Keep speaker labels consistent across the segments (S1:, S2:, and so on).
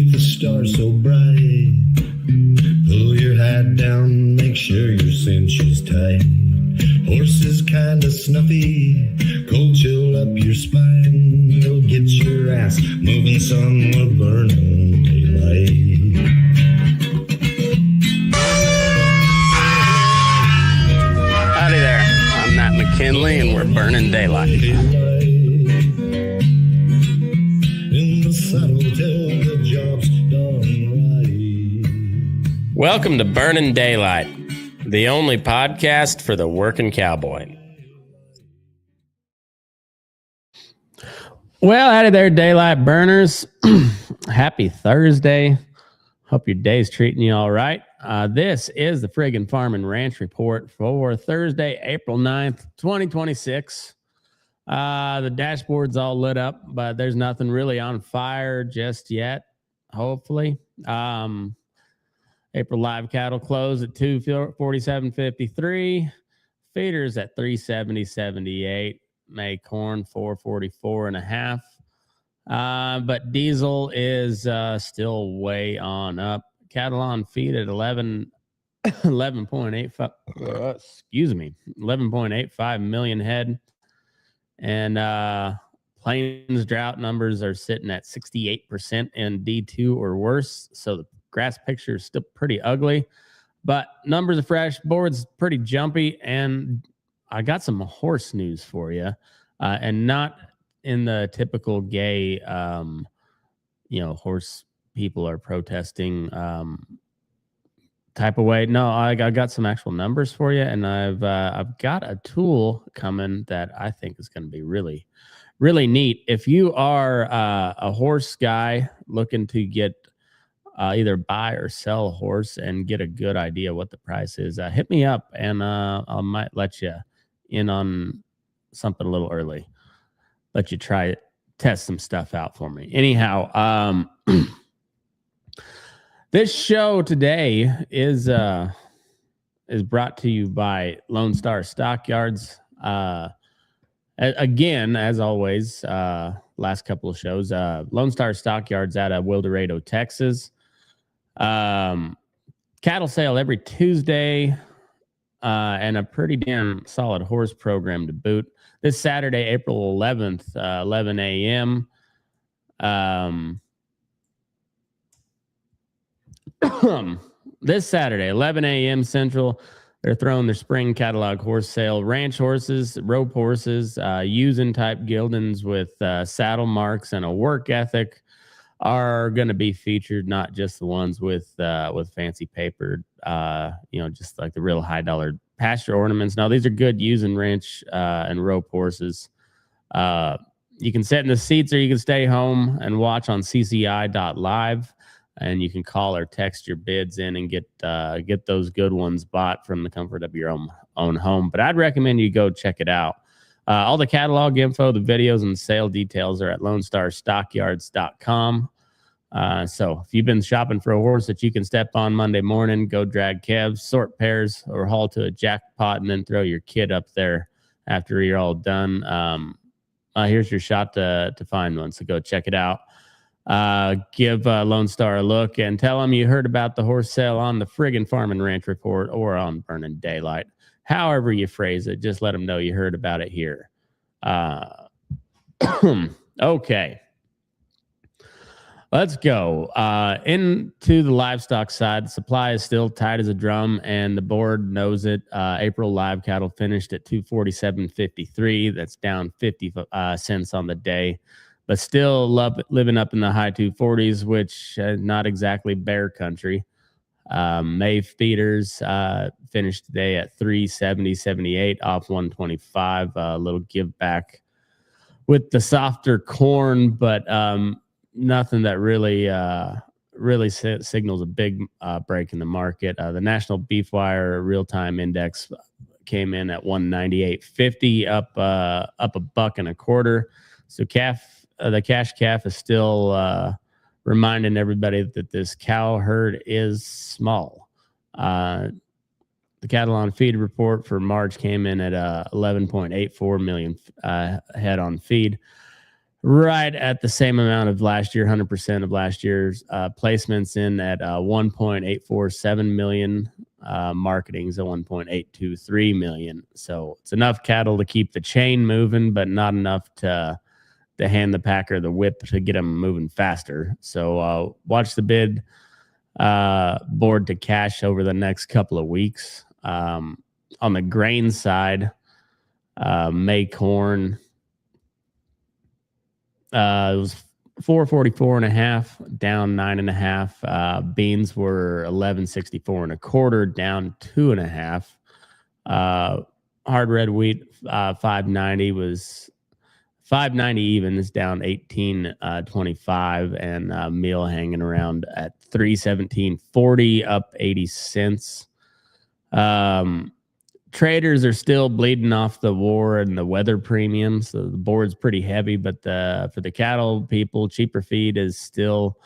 S1: Beneath the stars so bright, pull your hat down, make sure your cinch is tight. Horse is kinda snuffy, cold chill up your spine. You'll get your ass moving, son, we're burning daylight.
S2: Howdy there, I'm Matt McKinley and we're burning daylight.
S1: In the saddle till the job's done right.
S2: Welcome to Burning Daylight, the only podcast for the working cowboy. Well, howdy there, daylight burners. Happy Thursday. Hope your day's treating you all right. This is the Friggin Farm Ranch Report for Thursday, April 9th, 2026. The dashboard's all lit up, but there's nothing really on fire just yet, hopefully. April live cattle close at 247.53. Feeders at 370.78. May corn 444.5. But diesel is still way on up. Cattle on feed at 11.85. 11.85 million head. And Plains drought numbers are sitting at 68% in D2 or worse. So the grass picture is still pretty ugly, but numbers are fresh. Board's pretty jumpy, and I got some horse news for you, and not in the typical gay, horse people are protesting type of way. No, I got some actual numbers for you, and I've got a tool coming that I think is going to be really, really neat. If you are a horse guy looking to get either buy or sell a horse and get a good idea what the price is, hit me up, and I might let you in on something a little early. Let you test some stuff out for me. Anyhow, this show today is brought to you by Lone Star Stockyards. Again, as always, last couple of shows, Lone Star Stockyards out of Wildorado, Texas. Cattle sale every Tuesday, and a pretty damn solid horse program to boot. This Saturday, April 11th, 11 a.m. This Saturday, 11 a.m. Central, they're throwing their spring catalog horse sale. Ranch horses, rope horses, using type geldings with saddle marks and a work ethic are going to be featured, not just the ones with fancy papered, just like the real high dollar pasture ornaments. No, these are good using ranch and rope horses. You can sit in the seats or you can stay home and watch on cci.live, and you can call or text your bids in and get those good ones bought from the comfort of your own home. But I'd recommend you go check it out. All the catalog info, the videos, and sale details are at LoneStarStockyards.com. So if you've been shopping for a horse that you can step on Monday morning, go drag calves, sort pairs, or haul to a jackpot and then throw your kid up there after you're all done, here's your shot to find one. So go check it out. Give Lone Star a look and tell them you heard about the horse sale on the Friggin Farm Ranch Report or on Burning Daylight. However you phrase it, just let them know you heard about it here. Okay. Let's go into the livestock side. The supply is still tight as a drum, and the board knows it. April live cattle finished at 247.53. That's down 50 cents on the day, but still living up in the high 240s, which not exactly bear country. May feeders finished today at 370.78, off 125. A little give back with the softer corn, but nothing that really signals a big break in the market. The National Beef Wire real-time index came in at 198.50, up a buck and a quarter. So the cash calf is still reminding everybody that this cow herd is small. The cattle on feed report for March came in at 11.84 million head on feed. right at the same amount of last year, 100% of last year's placements in at 1.847 million. Marketing's at 1.823 million. So it's enough cattle to keep the chain moving, but not enough to hand the packer the whip to get them moving faster. So watch the bid board to cash over the next couple of weeks. On the grain side, May corn, it was 444.5, down 9.5. Beans were 1164.25, down 2.5. Hard red wheat, 590 was 590 even, is down 18.25, and meal hanging around at 317.40, up 80 cents. Traders are still bleeding off the war and the weather premium, so the board's pretty heavy, but for the cattle people, cheaper feed is still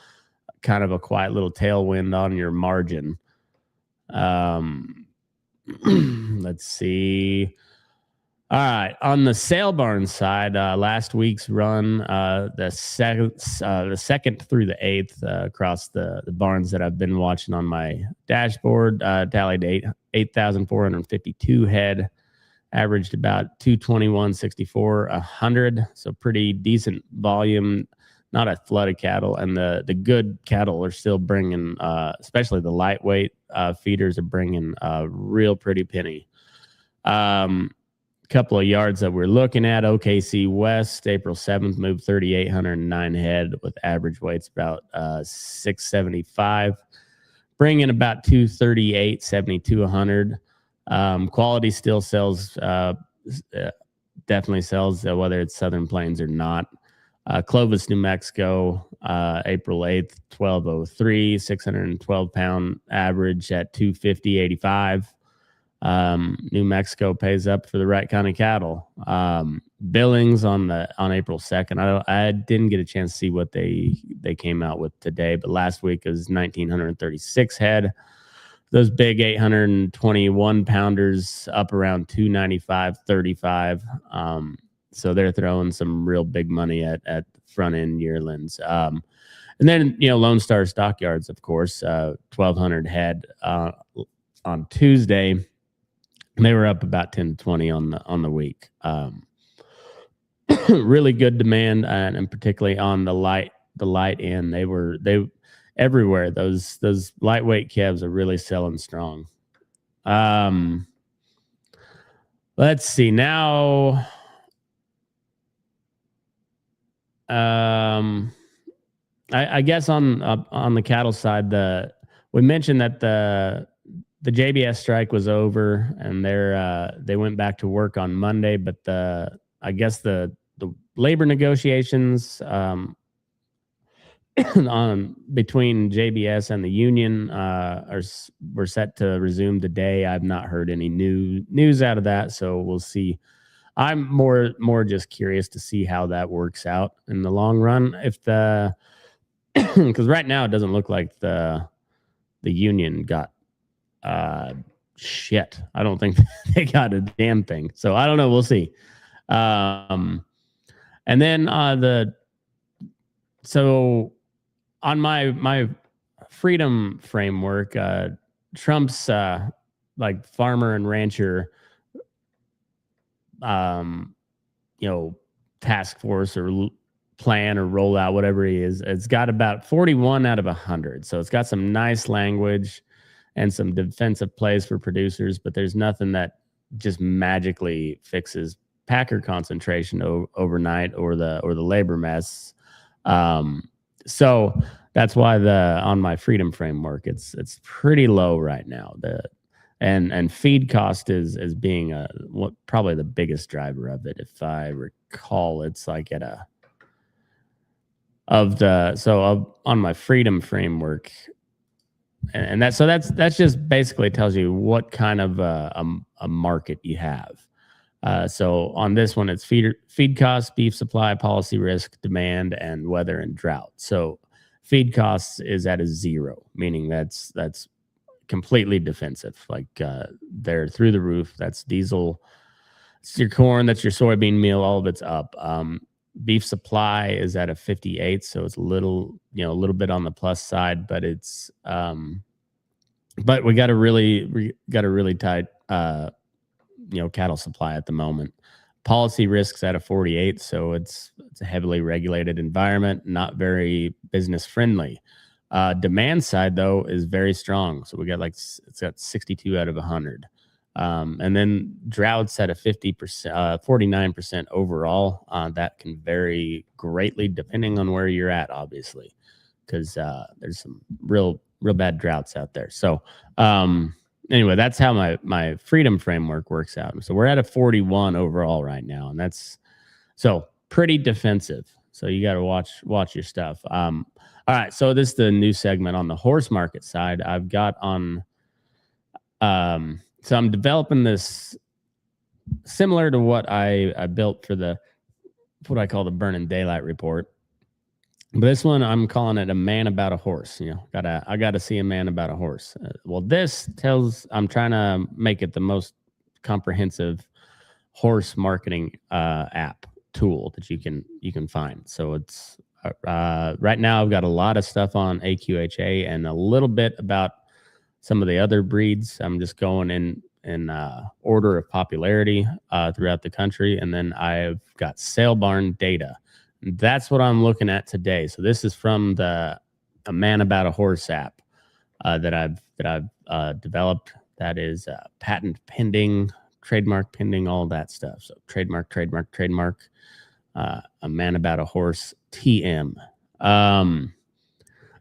S2: kind of a quiet little tailwind on your margin. Let's see. All right, on the sale barn side, last week's run, the second through the 8th across the barns that I've been watching on my dashboard, tallied 8,452 head, averaged about 221.64 100, so pretty decent volume, not a flood of cattle, and the good cattle are still bringing, especially the lightweight feeders are bringing a real pretty penny. Couple of yards that we're looking at, OKC West, April 7th, moved 3,809 head with average weights about 675, bringing about 238.72 100. Quality still sells, definitely sells, whether it's Southern Plains or not. Clovis, New Mexico, April 8th, 1203, 612 pound average at 250.85. New Mexico pays up for the right kind of cattle. Billings on April 2nd. I didn't get a chance to see what they came out with today, but last week was 1,936 head. Those big 821 pounders up around 295.35. So they're throwing some real big money at front end yearlings. And then, Lone Star Stockyards, of course, 1,200 head on Tuesday. They were up about 10 to 20 on the week. Really good demand, and particularly on the light end. They everywhere. Those lightweight calves are really selling strong. Let's see now. I guess on the cattle side, we mentioned that the JBS strike was over, and they went back to work on Monday. But I guess the labor negotiations on between JBS and the union were set to resume today. I've not heard any news out of that, so we'll see. I'm more just curious to see how that works out in the long run. If because right now it doesn't look like the union got shit. I don't think they got a damn thing. So I don't know. We'll see. And then so on my freedom framework, Trump's like farmer and rancher task force or plan or rollout, whatever he is, it's got about 41 out of 100. So it's got some nice language and some defensive plays for producers, but there's nothing that just magically fixes packer concentration overnight or the labor mess. So that's why on my freedom framework, it's pretty low right now. And feed cost is being probably the biggest driver of it. If I recall, it's like on my freedom framework, and that's just basically tells you what kind of a market you have. So on this one, it's feed costs, beef supply, policy risk, demand, and weather and drought. So feed costs is at a 0, meaning that's completely defensive. Like they're through the roof. That's diesel. It's your corn. That's your soybean meal. All of it's up. Beef supply is at a 58, so it's a little bit on the plus side, but it's but we got a really tight cattle supply at the moment. Policy risks at a 48, so it's a heavily regulated environment, not very business friendly. Demand side though is very strong, so we got it's got 62 out of 100. And then droughts at a 50%, 49% overall. That can vary greatly depending on where you're at, obviously, because there's some real bad droughts out there. So anyway, that's how my freedom framework works out. So we're at a 41 overall right now, and that's so pretty defensive. So you got to watch your stuff. All right, so this is the new segment on the horse market side. I've got on. So I'm developing this similar to what I built for what I call the Burning Daylight Report. But this one, I'm calling it a man about a horse. I got to see a man about a horse. Well, I'm trying to make it the most comprehensive horse marketing app tool that you can find. So it's right now I've got a lot of stuff on AQHA and a little bit about some of the other breeds. I'm just going in order of popularity throughout the country, and then I've got sale barn data. That's what I'm looking at today. So this is from a Man About a Horse app that I've developed. That is patent pending, trademark pending, all that stuff. So trademark. A Man About a Horse TM.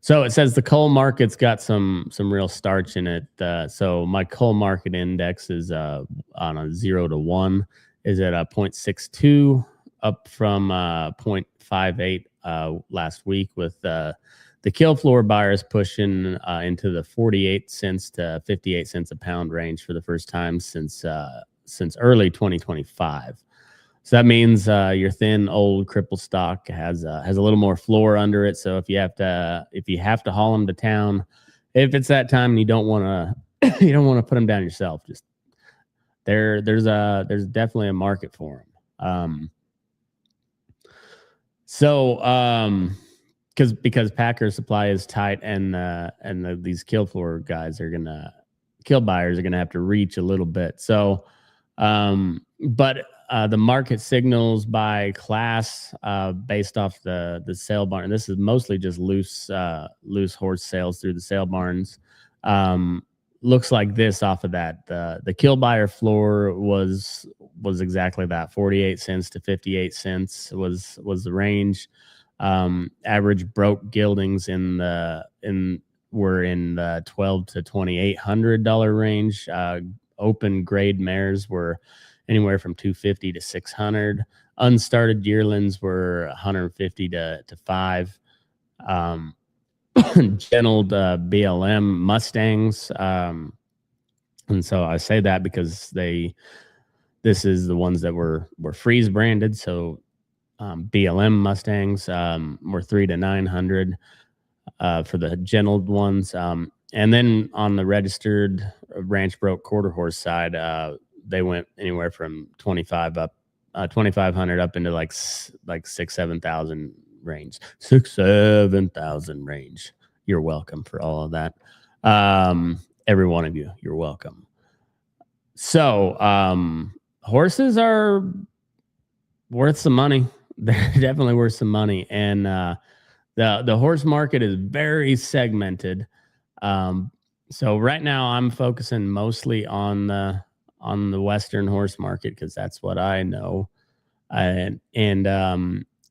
S2: So it says the cull market's got some real starch in it. So my cull market index is on a 0 to 1 is at a 0.62, up from 0.58 last week, with the kill floor buyers pushing into the 48 cents to 58 cents a pound range for the first time since early 2025. So that means your thin, old, crippled stock has a little more floor under it. So if you have to haul them to town, if it's that time and you don't want to put them down yourself, just there's definitely a market for them. Because Packer supply is tight, and these kill buyers are gonna have to reach a little bit. So, but the market signals by class based off the sale barn. This is mostly just loose horse sales through the sale barns. Looks like this off of that. The kill buyer floor was exactly that. 48 cents to 58 cents was the range. Average broke gildings were in the $1,200 to $2,800 range. Open grade mares were anywhere from $250 to $600. Unstarted yearlings were $150 to $500. Gentled BLM Mustangs, and so I say that because this is the ones that were freeze branded. So BLM Mustangs were $300 to $900 for the gentled ones, and then on the registered ranch broke quarter horse side, they went anywhere from 2,500 up into like 6,000-7,000 range. 6,000-7,000 range. You're welcome for all of that. Every one of you, you're welcome. So horses are worth some money. They're definitely worth some money, and the horse market is very segmented. So right now I'm focusing mostly on the Western horse market because that's what I know,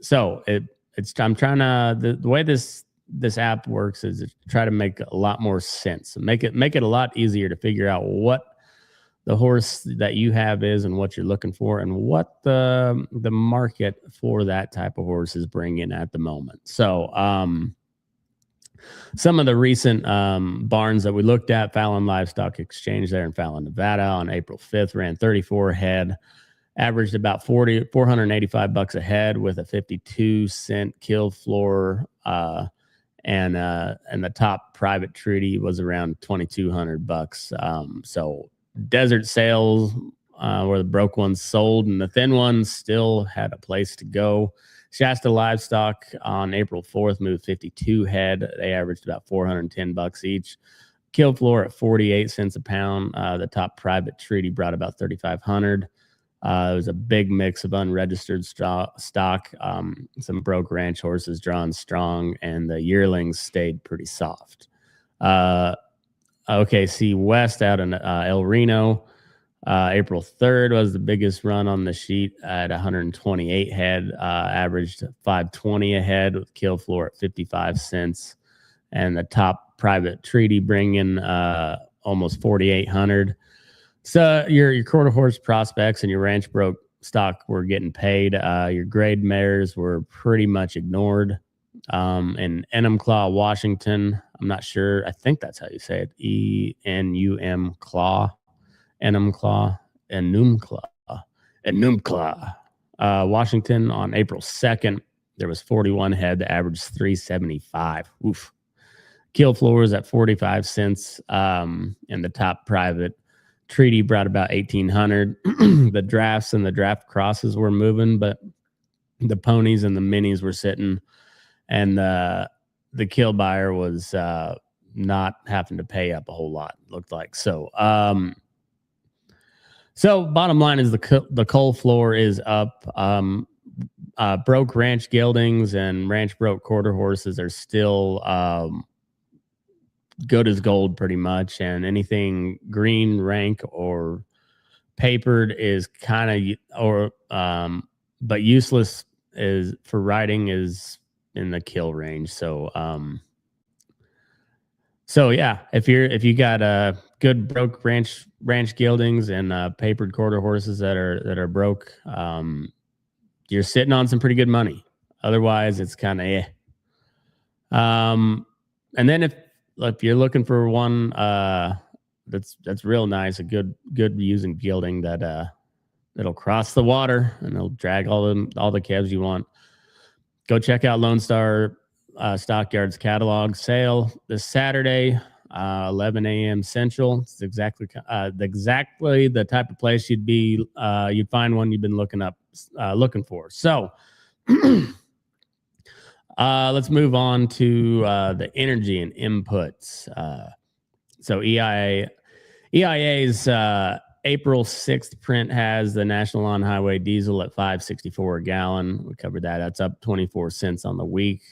S2: so I'm trying to the way this app works is to try to make a lot more sense, make it a lot easier to figure out what the horse that you have is and what you're looking for and what the market for that type of horse is bringing at the moment. So some of the recent barns that we looked at, Fallon Livestock Exchange there in Fallon, Nevada, on April 5th, ran 34 head, averaged about $485 a head with a 52-cent kill floor, and the top private treaty was around $2,200. So desert sales where the broke ones sold and the thin ones still had a place to go. Shasta Livestock on April 4th moved 52 head. They averaged about $410 each. Kill floor at 48 cents a pound. The top private treaty brought about 3,500. It was a big mix of unregistered stock. Some broke ranch horses drawn strong, and the yearlings stayed pretty soft. OKC West out in El Reno. April 3rd was the biggest run on the sheet at 128 head, averaged 520 a head with kill floor at 55 cents. And the top private treaty bringing almost 4,800. So your quarter horse prospects and your ranch broke stock were getting paid. Your grade mares were pretty much ignored. In Enumclaw, Washington, I'm not sure. I think that's how you say it. Enum Claw. Enumclaw, Washington on April 2nd. There was 41 head that averaged 375. Oof. Kill floors at 45 cents. And the top private treaty brought about 1,800. The drafts and the draft crosses were moving, but the ponies and the minis were sitting, and the kill buyer was not having to pay up a whole lot, looked like. So bottom line is the cull floor is up. Broke ranch geldings and ranch broke quarter horses are still good as gold pretty much, and anything green, rank, or papered is kind of but useless is for riding is in the kill range. So yeah, if you got a good broke ranch geldings and papered quarter horses that are broke, you're sitting on some pretty good money. Otherwise, it's kind of and then if you're looking for one that's real nice, a good using gelding that'll cross the water and it'll drag all the calves you want, go check out Lone Star Stockyards catalog sale this Saturday, 11 a.m. Central. It's exactly the type of place you'd find one you've been looking for. So let's move on to the energy and inputs. So EIA's April 6th print has the National On-Highway diesel at $5.64 a gallon. We covered that. That's up 24 cents on the week.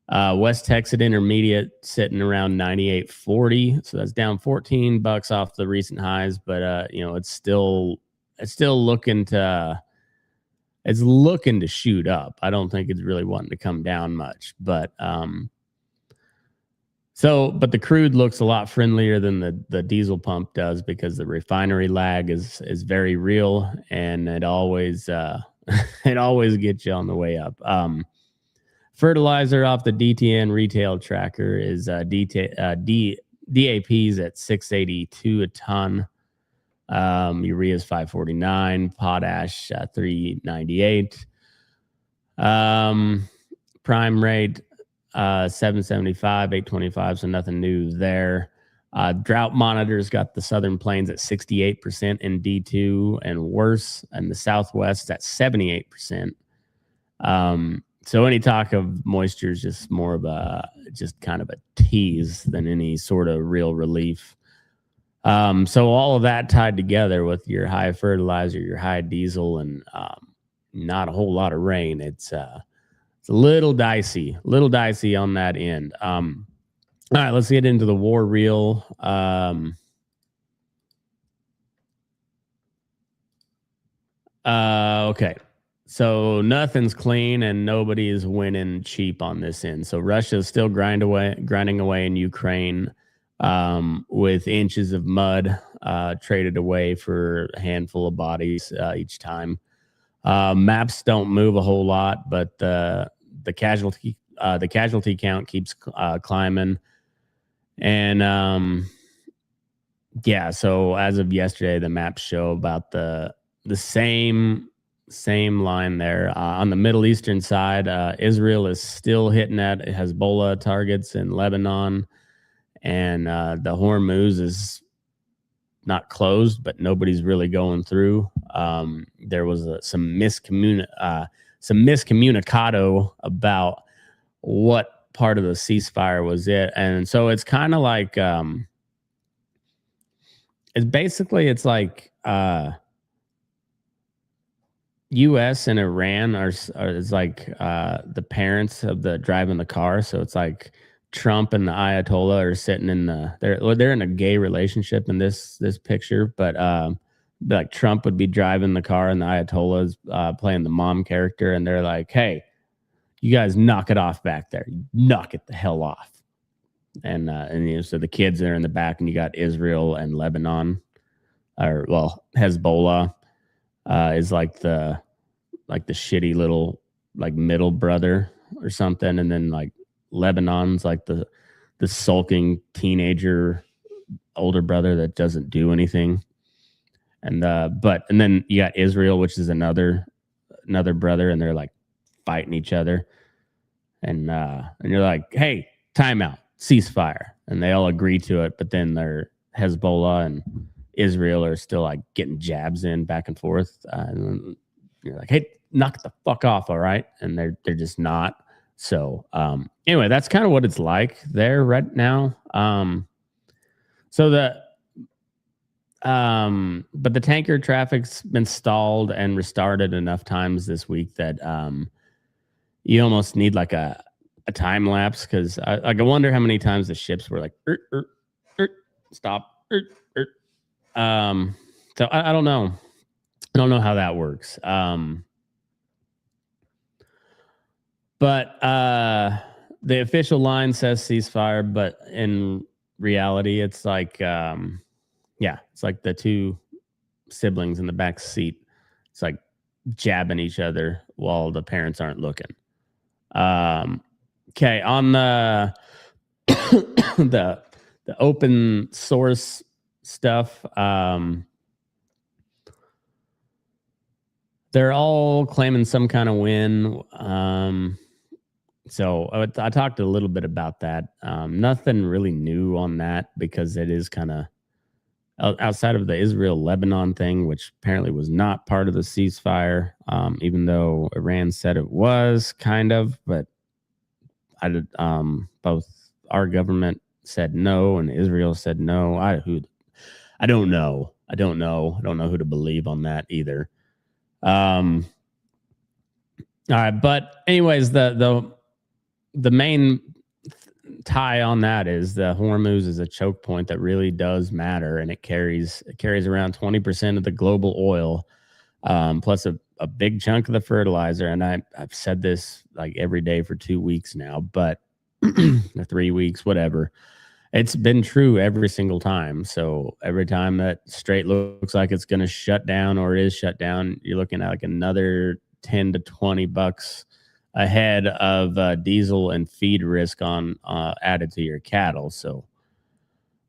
S2: West Texas Intermediate sitting around 98.40, so that's down $14 off the recent highs, but it's still looking to shoot up. I don't think it's really wanting to come down much, but the crude looks a lot friendlier than the diesel pump does, because the refinery lag is very real, and it always gets you on the way up. Fertilizer off the DTN retail tracker is DAP's at 682 a ton. Urea is 549, potash 398. Prime rate 775, 825, so nothing new there. Drought monitors got the Southern Plains at 68% in D2 and worse, and the Southwest at 78%. So any talk of moisture is just more of just kind of a tease than any sort of real relief. So all of that tied together with your high fertilizer, your high diesel, and not a whole lot of rain, it's a little dicey on that end. All right, let's get into the war reel. Okay. So nothing's clean and nobody is winning cheap on this end. So Russia is still grinding away in Ukraine with inches of mud traded away for a handful of bodies each time. Maps don't move a whole lot, but the casualty count keeps climbing. And yeah, so as of yesterday, the maps show about the same line there. On the Middle Eastern side, Israel is still hitting at Hezbollah targets in Lebanon, and the Hormuz is not closed, but nobody's really going through. There was some some miscommunicado about what part of the ceasefire was it. And so it's kind of like it's like US and Iran are is like the parents of the driving the car. So it's like Trump and the Ayatollah are sitting in they're in a gay relationship in this picture, but like Trump would be driving the car and the Ayatollah's playing the mom character, and they're like, "Hey, you guys knock it off back there. Knock it the hell off." And so the kids are in the back, and you got Israel and Lebanon, or Hezbollah is like the shitty little like middle brother or something, and then like Lebanon's like the sulking teenager older brother that doesn't do anything. And then you got Israel, which is another brother, and they're like fighting each other. And you're like, "Hey, timeout, ceasefire," and they all agree to it. But then they're Hezbollah and Israel are still like getting jabs in back and forth. And you're like, "Hey, knock the fuck off, all right?" And they're just not. So anyway, that's kind of what it's like there right now. But the tanker traffic's been stalled and restarted enough times this week that you almost need like a time lapse, because I wonder how many times the ships were like stop. So I don't know. I don't know how that works. But the official line says ceasefire, but in reality, it's like it's like the two siblings in the back seat. It's like jabbing each other while the parents aren't looking. Okay, on the the open source stuff, they're all claiming some kind of win. So I talked a little bit about that. Nothing really new on that, because it is kind of outside of the Israel-Lebanon thing, which apparently was not part of the ceasefire, even though Iran said it was kind of, but both our government said no and Israel said no. I don't know. I don't know who to believe on that either. All right, but anyways, the main tie on that is the Hormuz is a choke point that really does matter, and it carries around 20% of the global oil, plus a big chunk of the fertilizer. And I've said this like every day for 2 weeks now, but 3 weeks, whatever. It's been true every single time. So every time that Strait looks like it's going to shut down or is shut down, you're looking at like another $10 to $20 ahead of diesel and feed risk on added to your cattle. So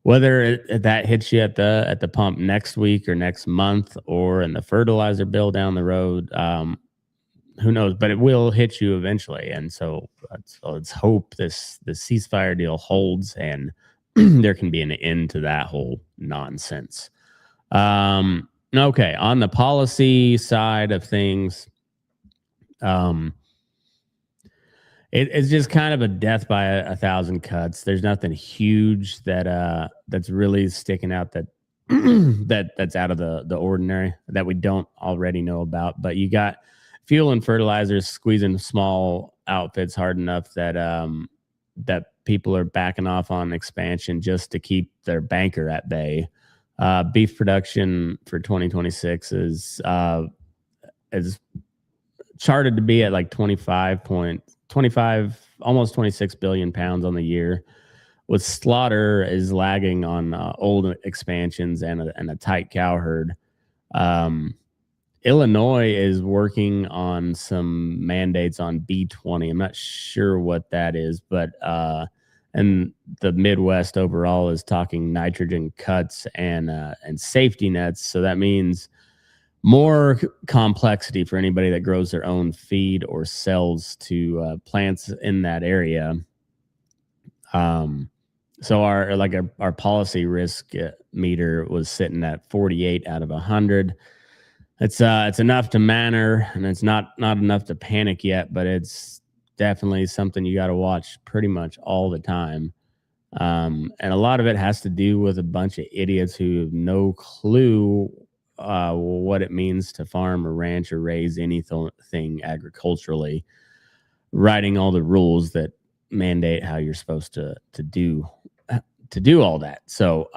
S2: whether that hits you at the pump next week or next month or in the fertilizer bill down the road, who knows? But it will hit you eventually. And so let's hope the ceasefire deal holds and there can be an end to that whole nonsense. Okay, on the policy side of things, it's just kind of a death by a thousand cuts. There's nothing huge that's really sticking out that that's out of the ordinary that we don't already know about. But you got fuel and fertilizers squeezing small outfits hard enough that that people are backing off on expansion just to keep their banker at bay. Beef production for 2026 is charted to be at like 25, almost 26 billion pounds on the year, with slaughter is lagging on old expansions and a tight cow herd. Illinois is working on some mandates on B20. I'm not sure what that is, but and the Midwest overall is talking nitrogen cuts and safety nets. So that means more complexity for anybody that grows their own feed or sells to plants in that area. So our policy risk meter was sitting at 48 out of 100. it's enough to matter, and it's not enough to panic yet, but it's definitely something you got to watch pretty much all the time. And a lot of it has to do with a bunch of idiots who have no clue what it means to farm or ranch or raise anything agriculturally, writing all the rules that mandate how you're supposed to do all that. So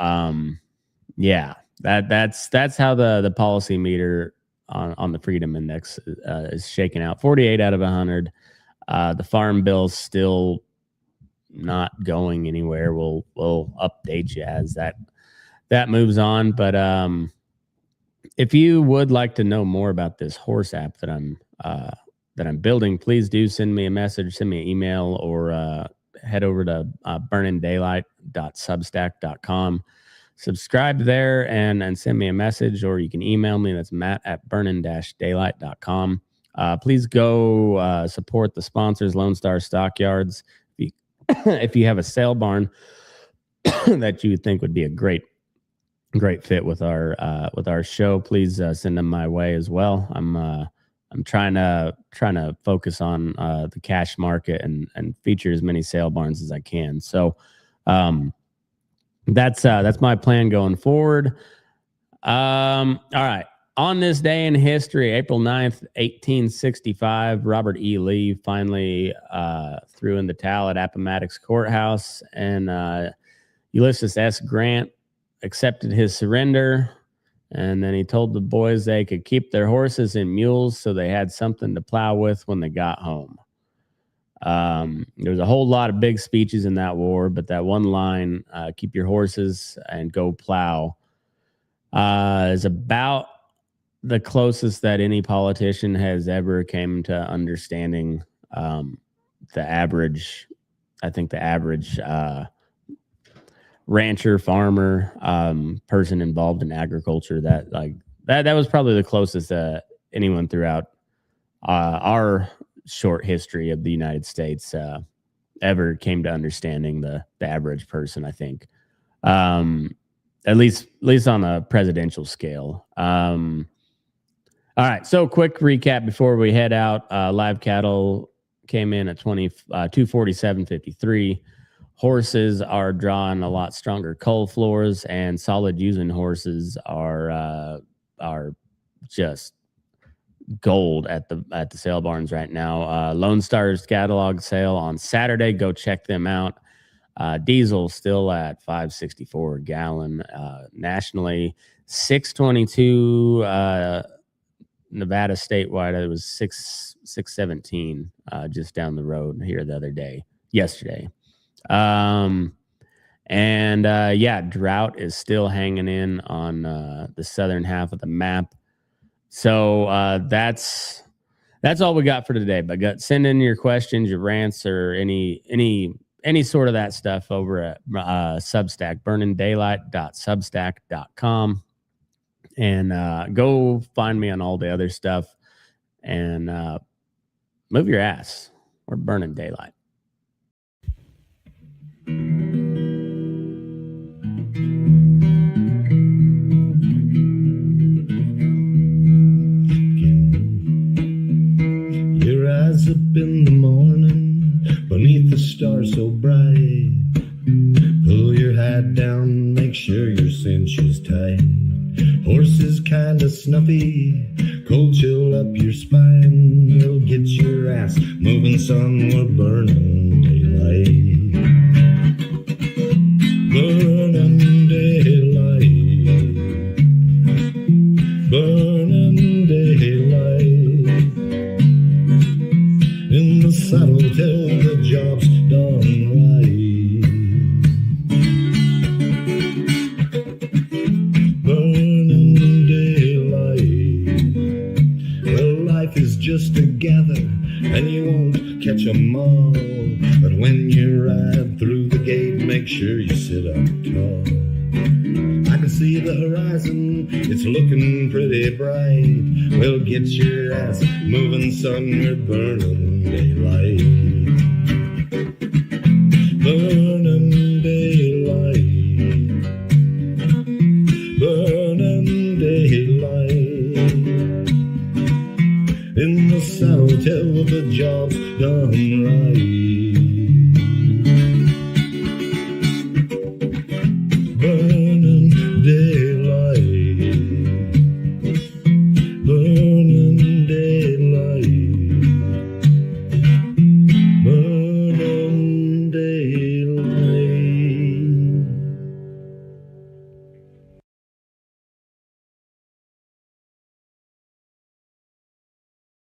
S2: yeah, that's how the policy meter on the Freedom Index is shaking out. 48 out of 100. The Farm Bill's still not going anywhere. We'll update you as that moves on. But if you would like to know more about this horse app that I'm building, please do send me a message, send me an email, or head over to burninDaylight.substack.com. Subscribe there and send me a message, or you can email me. That's matt@burnin-daylight.com. Please go support the sponsors, Lone Star Stockyards. If you have a sale barn that you think would be a great fit with our show, please send them my way as well. I'm trying to focus on the cash market and feature as many sale barns as I can. So that's my plan going forward. All right. On this day in history, April 9th, 1865, Robert E. Lee finally threw in the towel at Appomattox Courthouse, and Ulysses S. Grant accepted his surrender. And then he told the boys they could keep their horses and mules so they had something to plow with when they got home. There was a whole lot of big speeches in that war, but that one line, keep your horses and go plow, is about the closest that any politician has ever came to understanding the average rancher, farmer, person involved in agriculture. That was probably the closest anyone throughout our short history of the United States ever came to understanding the average person, I think. At least on a presidential scale. All right, so quick recap before we head out. Live cattle came in at 247.53. Horses are drawing a lot stronger cull floors, and solid using horses are just gold at the sale barns right now. Lone Star's catalog sale on Saturday. Go check them out. Diesel still at $5.64 a gallon. Nationally, $6.22. Nevada statewide, it was $6.17 just down the road here yesterday. Drought is still hanging in on the southern half of the map. So that's all we got for today. But send in your questions, your rants, or any sort of that stuff over at Substack, burninDaylight.substack.com. And go find me on all the other stuff, and move your ass. We're burning daylight.
S1: Your eyes up in the morning, beneath the stars so bright. Pull your hat down, make sure your cinch is tight. Horses kinda snuffy, cold chill up your spine. We'll get your ass moving, son, we're burning daylight. Burning daylight. Burning daylight. In the saddle till the job's done right. Just together, and you won't catch 'em all. But when you ride through the gate, make sure you sit up tall. I can see the horizon, it's looking pretty bright. Well, get your ass moving, son, we're burning daylight. Burning daylight. Burning daylight. till the job's done right.